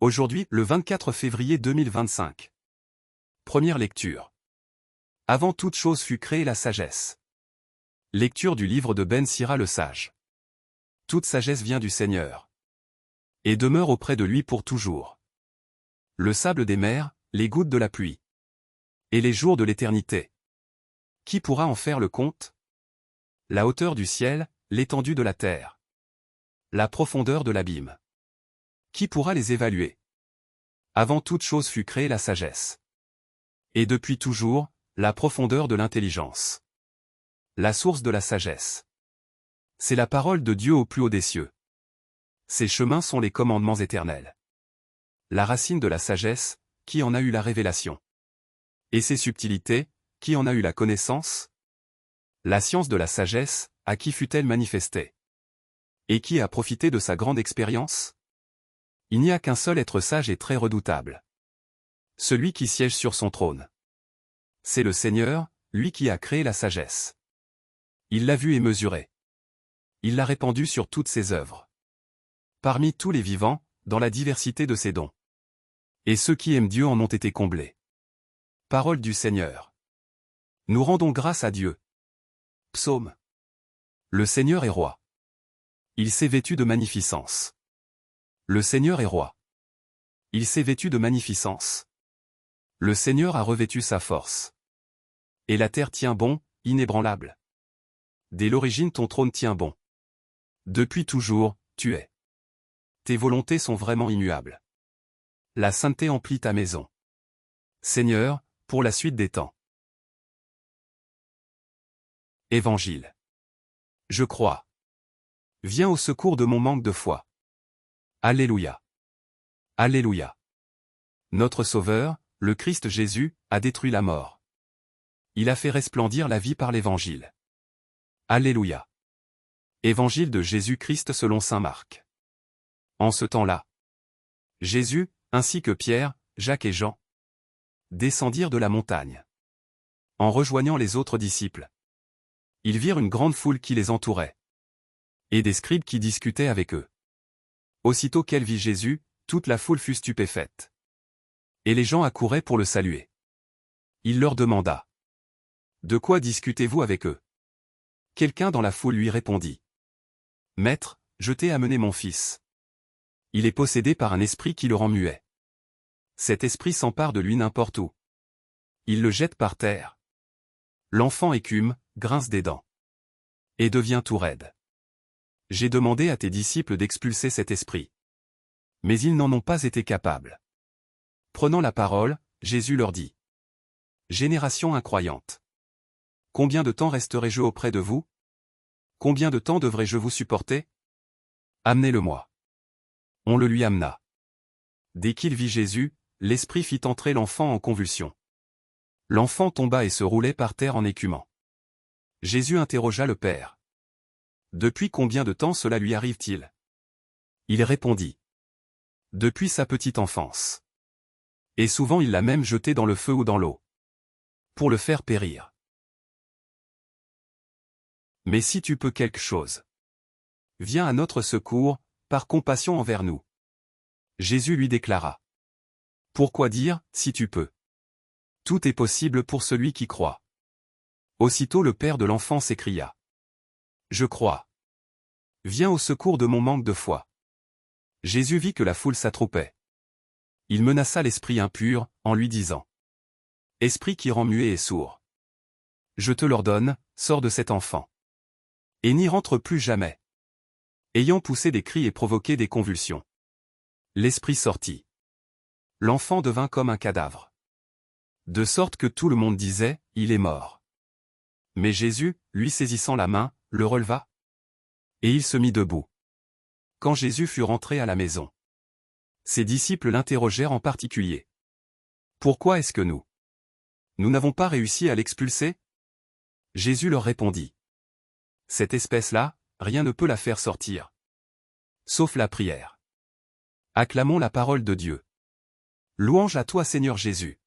Aujourd'hui, le 24 février 2025. Première lecture. Avant toute chose fut créée la sagesse. Lecture du livre de Ben Sira le sage. Toute sagesse vient du Seigneur. Et demeure auprès de lui pour toujours. Le sable des mers, les gouttes de la pluie. Et les jours de l'éternité. Qui pourra en faire le compte? La hauteur du ciel, l'étendue de la terre. La profondeur de l'abîme. Qui pourra les évaluer? Avant toute chose fut créée la sagesse. Et depuis toujours, la profondeur de l'intelligence. La source de la sagesse. C'est la parole de Dieu au plus haut des cieux. Ses chemins sont les commandements éternels. La racine de la sagesse, qui en a eu la révélation? Et ses subtilités, qui en a eu la connaissance? La science de la sagesse, à qui fut-elle manifestée? Et qui a profité de sa grande expérience? Il n'y a qu'un seul être sage et très redoutable. Celui qui siège sur son trône. C'est le Seigneur, lui qui a créé la sagesse. Il l'a vue et mesurée. Il l'a répandue sur toutes ses œuvres. Parmi tous les vivants, dans la diversité de ses dons. Et ceux qui aiment Dieu en ont été comblés. Parole du Seigneur. Nous rendons grâce à Dieu. Psaume. Le Seigneur est roi. Il s'est vêtu de magnificence. Le Seigneur est roi. Il s'est vêtu de magnificence. Le Seigneur a revêtu sa force. Et la terre tient bon, inébranlable. Dès l'origine ton trône tient bon. Depuis toujours, tu es. Tes volontés sont vraiment immuables. La sainteté emplit ta maison. Seigneur, pour la suite des temps. Évangile. Je crois. Viens au secours de mon manque de foi. Alléluia. Alléluia. Notre Sauveur, le Christ Jésus, a détruit la mort. Il a fait resplendir la vie par l'Évangile. Alléluia. Évangile de Jésus-Christ selon saint Marc. En ce temps-là, Jésus, ainsi que Pierre, Jacques et Jean, descendirent de la montagne. En rejoignant les autres disciples, ils virent une grande foule qui les entourait, et des scribes qui discutaient avec eux. Aussitôt qu'elle vit Jésus, toute la foule fut stupéfaite. Et les gens accouraient pour le saluer. Il leur demanda: De quoi discutez-vous avec eux? Quelqu'un dans la foule lui répondit: Maître, je t'ai amené mon fils. Il est possédé par un esprit qui le rend muet. Cet esprit s'empare de lui n'importe où. Il le jette par terre. L'enfant écume, grince des dents. Et devient tout raide. J'ai demandé à tes disciples d'expulser cet esprit. Mais ils n'en ont pas été capables. Prenant la parole, Jésus leur dit: Génération incroyante. Combien de temps resterai-je auprès de vous? Combien de temps devrais-je vous supporter? Amenez-le-moi. On le lui amena. Dès qu'il vit Jésus, l'esprit fit entrer l'enfant en convulsion. L'enfant tomba et se roulait par terre en écumant. Jésus interrogea le père. Depuis combien de temps cela lui arrive-t-il? Il répondit: Depuis sa petite enfance. Et souvent il l'a même jeté dans le feu ou dans l'eau. Pour le faire périr. Mais si tu peux quelque chose, viens à notre secours, par compassion envers nous. Jésus lui déclara: Pourquoi dire, si tu peux? Tout est possible pour celui qui croit. Aussitôt le père de l'enfant s'écria: Je crois. Viens au secours de mon manque de foi. Jésus vit que la foule s'attroupait. Il menaça l'esprit impur, en lui disant: Esprit qui rend muet et sourd. Je te l'ordonne, sors de cet enfant. Et n'y rentre plus jamais. Ayant poussé des cris et provoqué des convulsions, l'esprit sortit. L'enfant devint comme un cadavre. De sorte que tout le monde disait: Il est mort. Mais Jésus, lui saisissant la main, le releva. Et il se mit debout. Quand Jésus fut rentré à la maison, ses disciples l'interrogèrent en particulier: Pourquoi est-ce que nous n'avons pas réussi à l'expulser? Jésus leur répondit: Cette espèce-là, rien ne peut la faire sortir. Sauf la prière. Acclamons la parole de Dieu. Louange à toi Seigneur Jésus.